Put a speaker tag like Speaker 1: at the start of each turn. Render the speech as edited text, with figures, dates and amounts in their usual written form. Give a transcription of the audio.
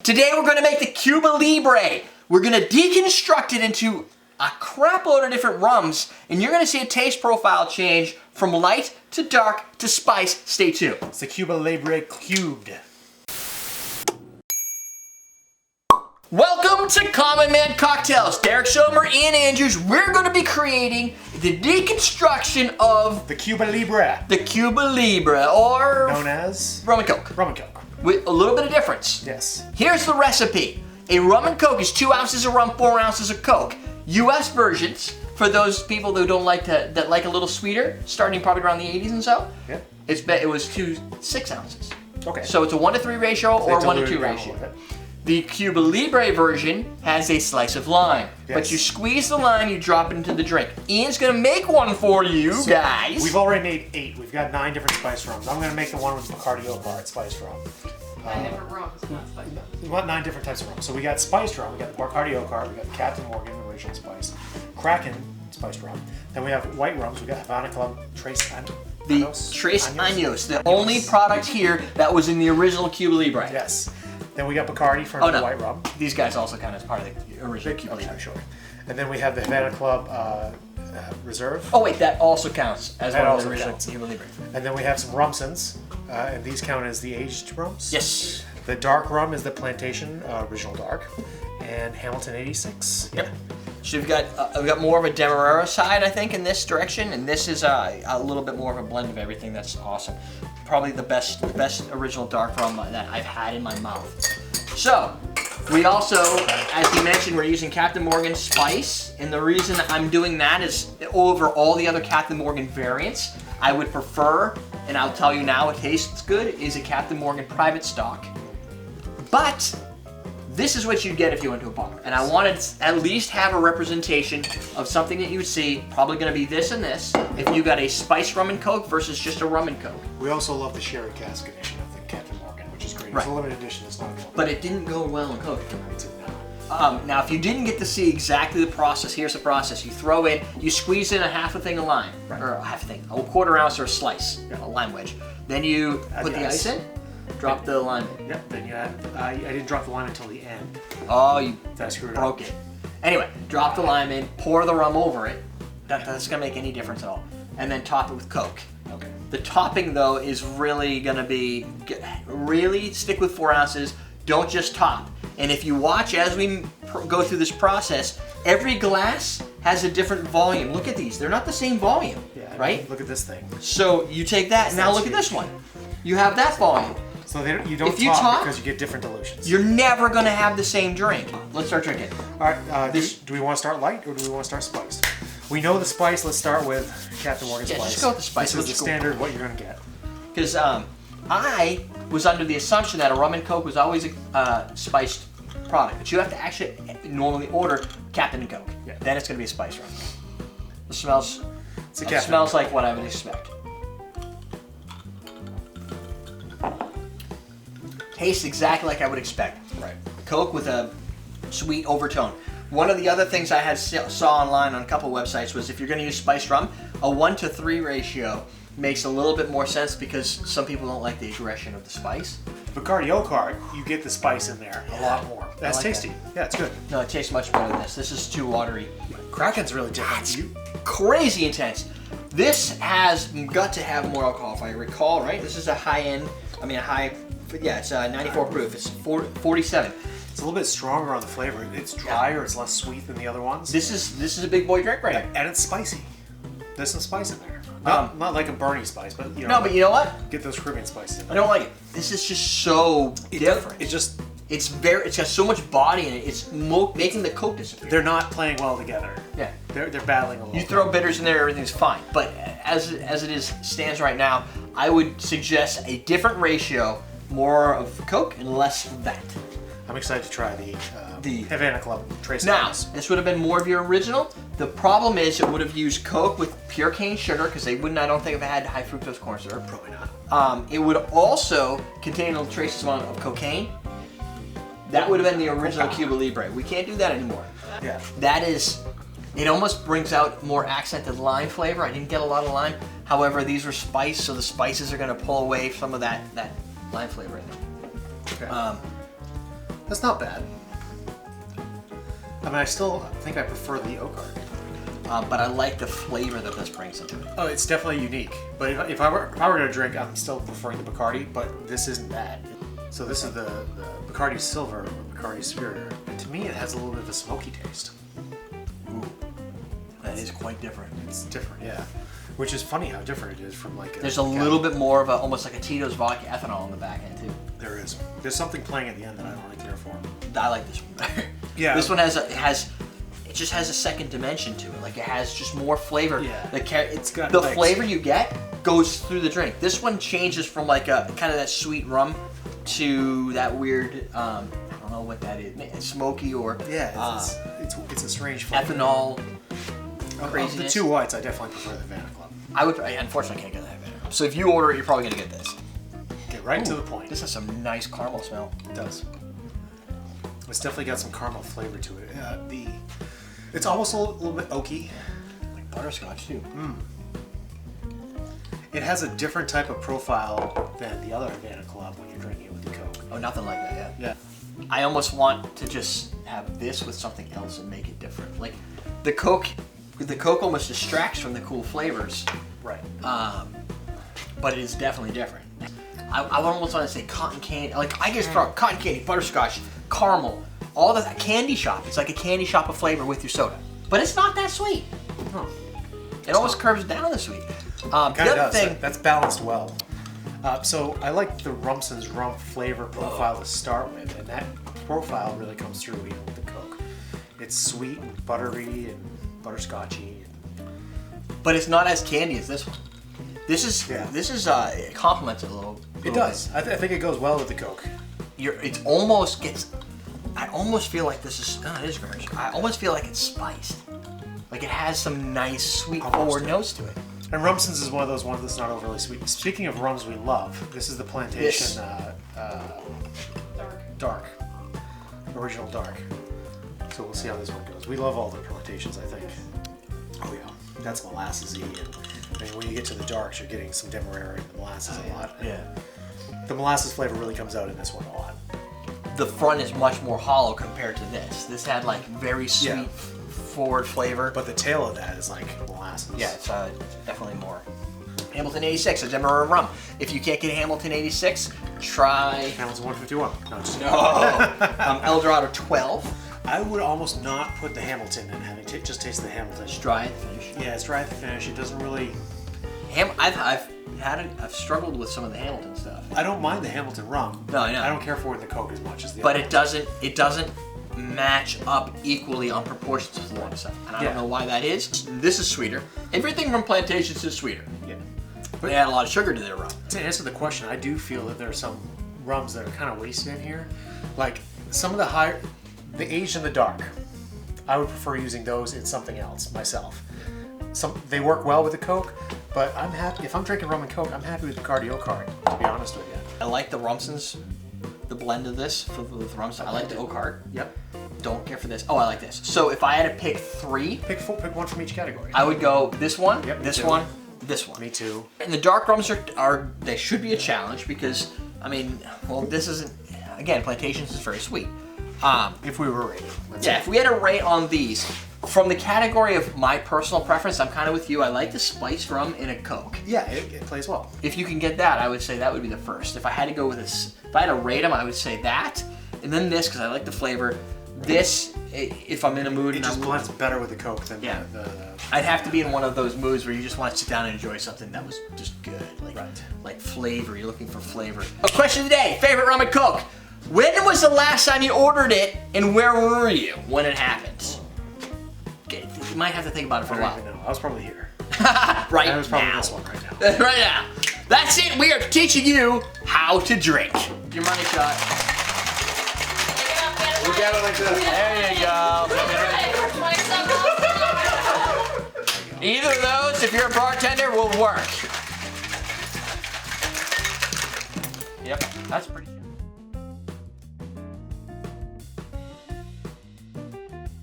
Speaker 1: Today we're gonna make the Cuba Libre. We're gonna deconstruct it into a crap load of different rums, and you're gonna see a taste profile change from light to dark to spice. Stay tuned.
Speaker 2: It's the Cuba Libre cubed.
Speaker 1: Welcome to Common Man Cocktails. Derrick Schommer, Ian Andrews. We're gonna be creating the deconstruction of
Speaker 2: The Cuba Libre.
Speaker 1: the Cuba Libre, or
Speaker 2: Known as
Speaker 1: rum and coke,
Speaker 2: rum and coke.
Speaker 1: with a little bit of difference.
Speaker 2: Yes.
Speaker 1: Here's the recipe. A rum and coke is 2 ounces of rum, 4 ounces of coke. US versions, for those people who don't like that like a little sweeter, starting probably around the 80s and so,
Speaker 2: Yeah.
Speaker 1: it was 6 ounces.
Speaker 2: Okay.
Speaker 1: So it's a 1-to-3 ratio or
Speaker 2: They
Speaker 1: 1-to-2
Speaker 2: diluted it down a
Speaker 1: ratio.
Speaker 2: little bit.
Speaker 1: The Cuba Libre version has a slice of lime.
Speaker 2: Yes.
Speaker 1: But you squeeze the lime, you drop it into the drink. Ian's gonna make one for you guys.
Speaker 2: We've already made 8. We've got 9 different spice rums. I'm going to make the one with Bacardi Gold spice rum.
Speaker 3: 9 different rums, not spice.
Speaker 2: We want 9 different types of rum. So we got spiced rum, we got the Bacardi Gold, we got the Captain Morgan original spice, Kraken spiced rum. Then we have white rums. We got Havana Club, Tres
Speaker 1: the Tres Años, the only product here that was in the original Cuba Libre.
Speaker 2: Yes. Then we got Bacardi from the white rum.
Speaker 1: These guys also count as part of the original Cuba
Speaker 2: Okay,
Speaker 1: Libre.
Speaker 2: sure. And then we have the Havana Club Reserve.
Speaker 1: Oh wait, that also counts as
Speaker 2: That
Speaker 1: one of
Speaker 2: also
Speaker 1: the original
Speaker 2: counts.
Speaker 1: Cuba Libre.
Speaker 2: And then we have some Rumsons, and these count as the aged rums.
Speaker 1: Yes.
Speaker 2: The dark rum is the Plantation Original Dark, and Hamilton 86.
Speaker 1: Yep. So we've got more of a Demerara side, I think, in this direction, and this is a little bit more of a blend of everything. That's awesome. Probably the best original dark rum that I've had in my mouth. So we also, as you mentioned, we're using Captain Morgan spice, and the reason I'm doing that is over all the other Captain Morgan variants, I would prefer, and I'll tell you now, it tastes good, is a Captain Morgan private stock. But this is what you'd get if you went to a bar. And I wanted to at least have a representation of something that you would see, probably gonna be this and this, if you got a spiced rum and coke versus just a rum and coke.
Speaker 2: We also love the sherry cask edition of the Captain Morgan, which is great.
Speaker 1: Right.
Speaker 2: It's a limited edition. It's not available.
Speaker 1: But it didn't go well in coke.
Speaker 2: It's in now.
Speaker 1: Now, if you didn't get to see exactly the process, here's the process. You throw in, you squeeze in a half a thing of lime, or a half a thing, a 1/4 ounce or a slice, a lime wedge. Then you put the ice in, drop the lime in.
Speaker 2: Yep. Then you add. I didn't drop the lime until the end.
Speaker 1: Oh, you
Speaker 2: I screwed
Speaker 1: broke
Speaker 2: up.
Speaker 1: it. Anyway, drop the lime in, pour the rum over it. That's gonna make any difference at all. And then top it with Coke.
Speaker 2: Okay.
Speaker 1: The topping though is really gonna be, really stick with 4 ounces, don't just top. And if you watch as we go through this process, every glass has a different volume. Look at these, they're not the same volume,
Speaker 2: Yeah.
Speaker 1: right?
Speaker 2: Look at this thing.
Speaker 1: So you take that, now look at this one. You have that volume.
Speaker 2: So you don't
Speaker 1: If you
Speaker 2: top
Speaker 1: top,
Speaker 2: because you get different dilutions.
Speaker 1: You're never gonna have the same drink. Let's start drinking.
Speaker 2: All right. Do we want to start light or do we want to start spiced? We know the spice. Let's start with Captain Morgan
Speaker 1: Yeah,
Speaker 2: spice.
Speaker 1: just go with the spice.
Speaker 2: This is
Speaker 1: Let's
Speaker 2: the
Speaker 1: go.
Speaker 2: standard. What you're gonna get.
Speaker 1: Because I was under the assumption that a rum and coke was always a spiced product, but you have to actually normally order Captain and Coke.
Speaker 2: Yeah.
Speaker 1: Then it's going to be a spice rum. It smells.
Speaker 2: It's a
Speaker 1: It
Speaker 2: Captain.
Speaker 1: smells like what I would expect. Tastes exactly like I would expect.
Speaker 2: Right.
Speaker 1: Coke with a sweet overtone. One of the other things I saw online on a couple websites was if you're going to use spiced rum, a 1-to-3 ratio makes a little bit more sense because some people don't like the aggression of the spice.
Speaker 2: Bacardi Gold, you get the spice in there a lot more. That's
Speaker 1: like
Speaker 2: tasty. Yeah, it's good.
Speaker 1: No, it tastes much better than this. This is too watery.
Speaker 2: Kraken's really different.
Speaker 1: That's crazy intense. This has got to have more alcohol if I recall, right? This is a high end, it's 94 proof. It's 47.
Speaker 2: It's a little bit stronger on the flavor. It's drier. It's less sweet than the other ones.
Speaker 1: This is a big boy drink right here.
Speaker 2: And it's spicy. There's some spice in there. Not like a Bernie spice, but you know.
Speaker 1: No, but you know what?
Speaker 2: Get those Caribbean spices.
Speaker 1: I don't like it. This is just so different.
Speaker 2: It's
Speaker 1: It's got so much body in it. It's making the Coke disappear.
Speaker 2: they're not playing well together.
Speaker 1: Yeah.
Speaker 2: They're battling a little.
Speaker 1: You throw bitters in there, everything's fine. But as it stands right now, I would suggest a different ratio, more of Coke and less of that.
Speaker 2: I'm excited to try the
Speaker 1: The-
Speaker 2: Havana Club Trace.
Speaker 1: Now, this would have been more of your original. The problem is it would have used Coke with pure cane sugar because they wouldn't, I don't think, have had high fructose corn syrup.
Speaker 2: Probably not.
Speaker 1: It would also contain a trace amount of cocaine. That would have been the original Cuba Libre. We can't do that anymore.
Speaker 2: Yeah.
Speaker 1: That is, it almost brings out more accented lime flavor. I didn't get a lot of lime. However, these were spiced, so the spices are going to pull away some of that lime flavor in there.
Speaker 2: Okay. That's not bad. I mean, I still think I prefer the oak art.
Speaker 1: But I like the flavor that this brings into it.
Speaker 2: Oh, it's definitely unique. But if I were gonna drink, I'm still preferring the Bacardi. But this isn't that. So this is the Bacardi Silver, or Bacardi Superior. And to me, it has a little bit of a smoky taste.
Speaker 1: Ooh, that is quite different.
Speaker 2: It's different, yeah. Which is funny how different it is from like.
Speaker 1: There's a little bit more of almost like a Tito's vodka ethanol on the back end too.
Speaker 2: There is. There's something playing at the end that I don't really care for.
Speaker 1: I like this one better.
Speaker 2: Yeah.
Speaker 1: This one it just has a second dimension to it. Like it has just more flavor.
Speaker 2: Yeah.
Speaker 1: It's got the flavor you get goes through the drink. This one changes from like a kind of that sweet rum to that weird I don't know what that is, smoky or
Speaker 2: it's a strange flavor.
Speaker 1: ethanol.
Speaker 2: Of the two whites, I definitely prefer the Havana Club.
Speaker 1: I unfortunately can't get that Havana. So if you order it, you're probably gonna get this.
Speaker 2: Get right to the point.
Speaker 1: This has some nice caramel smell.
Speaker 2: It does. It's definitely got some caramel flavor to it. It's almost a little bit oaky.
Speaker 1: Like butterscotch too.
Speaker 2: It has a different type of profile than the other Havana Club when you're drinking it with the Coke.
Speaker 1: Oh, nothing like that.
Speaker 2: Yeah.
Speaker 1: I almost want to just have this with something else and make it different. Like the Coke almost distracts from the cool flavors.
Speaker 2: Right.
Speaker 1: But it is definitely different. I almost want to say cotton candy. Like I get cotton candy, butterscotch, caramel, all that candy shop. It's like a candy shop of flavor with your soda. But it's not that sweet.
Speaker 2: Huh.
Speaker 1: It almost curves down the sweet. The
Speaker 2: Kinda
Speaker 1: other
Speaker 2: does.
Speaker 1: thing,
Speaker 2: That's balanced well. So I like the Rumson's rum flavor profile to start with, and that profile really comes through even with the Coke. It's sweet and buttery and butterscotchy.
Speaker 1: but it's not as candy as this one. This is it complements it a little.
Speaker 2: It does. I think it goes well with the Coke.
Speaker 1: It almost gets. I almost feel like this is. Oh, it is Grinch. I almost feel like it's spiced. Like it has some nice sweet forward notes to it.
Speaker 2: And Rumson's is one of those ones that's not overly sweet. Speaking of rums we love, this is the Plantation dark. Original dark. So we'll see how this one goes. We love all the Plantations, I think. Oh yeah, that's molassesy. And when you get to the darks, you're getting some Demerara and molasses a lot.
Speaker 1: Yeah.
Speaker 2: The molasses flavor really comes out in this one a lot.
Speaker 1: The front is much more hollow compared to this. This had like very sweet forward flavor.
Speaker 2: But the tail of that is like molasses.
Speaker 1: Yeah, it's definitely more. Hamilton 86, a Demerara rum. If you can't get Hamilton 86, try
Speaker 2: Hamilton 151. No, just
Speaker 1: El Dorado 12.
Speaker 2: I would almost not put the Hamilton in having just taste the Hamilton.
Speaker 1: It's dry at the finish.
Speaker 2: Yeah, it's dry at the finish. It doesn't really.
Speaker 1: I've struggled with some of the Hamilton stuff.
Speaker 2: I don't mind the Hamilton rum.
Speaker 1: No, I know.
Speaker 2: I don't care for it in the Coke as much as the
Speaker 1: But
Speaker 2: other.
Speaker 1: it doesn't match up equally on proportions to the one stuff. And I don't know why that is. This is sweeter. Everything from Plantations is sweeter.
Speaker 2: Yeah.
Speaker 1: But they add a lot of sugar to their rum.
Speaker 2: To answer the question, I do feel that there are some rums that are kind of wasted in here. Like some of the aged in the dark. I would prefer using those in something else myself. They work well with the Coke, but I'm happy if I'm drinking rum and Coke. I'm happy with the Bacardi Oak Heart, to be honest with you.
Speaker 1: I like the Rumsons, the blend of this with Rums. I like the Oak Heart.
Speaker 2: Yep.
Speaker 1: Don't care for this. Oh, I like this. So if I had to pick three,
Speaker 2: Pick one from each category.
Speaker 1: I would go this one,
Speaker 2: Yep, me
Speaker 1: this
Speaker 2: too.
Speaker 1: one, this one.
Speaker 2: Me too.
Speaker 1: And the dark rums are they should be a challenge because I mean, well, this isn't. Again, Plantations is very sweet.
Speaker 2: If we were rating.
Speaker 1: If we had a rate on these, from the category of my personal preference, I'm kind of with you. I like the spiced rum in a Coke.
Speaker 2: Yeah, it plays well.
Speaker 1: If you can get that, I would say that would be the first. If I had to go with this, if I had to rate them, I would say that, and then this because I like the flavor. This, if I'm in a mood,
Speaker 2: It just blends better with the Coke than the
Speaker 1: I'd have to be in one of those moods where you just want to sit down and enjoy something that was just good, like flavor. You're looking for flavor. A question of the day: favorite rum and Coke. When was the last time you ordered it, and where were you when it happened? Okay, you might have to think about it for a
Speaker 2: I
Speaker 1: while.
Speaker 2: don't even know. I was probably here.
Speaker 1: Right
Speaker 2: I was probably
Speaker 1: now.
Speaker 2: this one right now.
Speaker 1: Right now. That's it. We are teaching you how to drink. Your money shot.
Speaker 2: Look at it like this.
Speaker 1: There you go. Either of those, if you're a bartender, will work. Yep, that's pretty.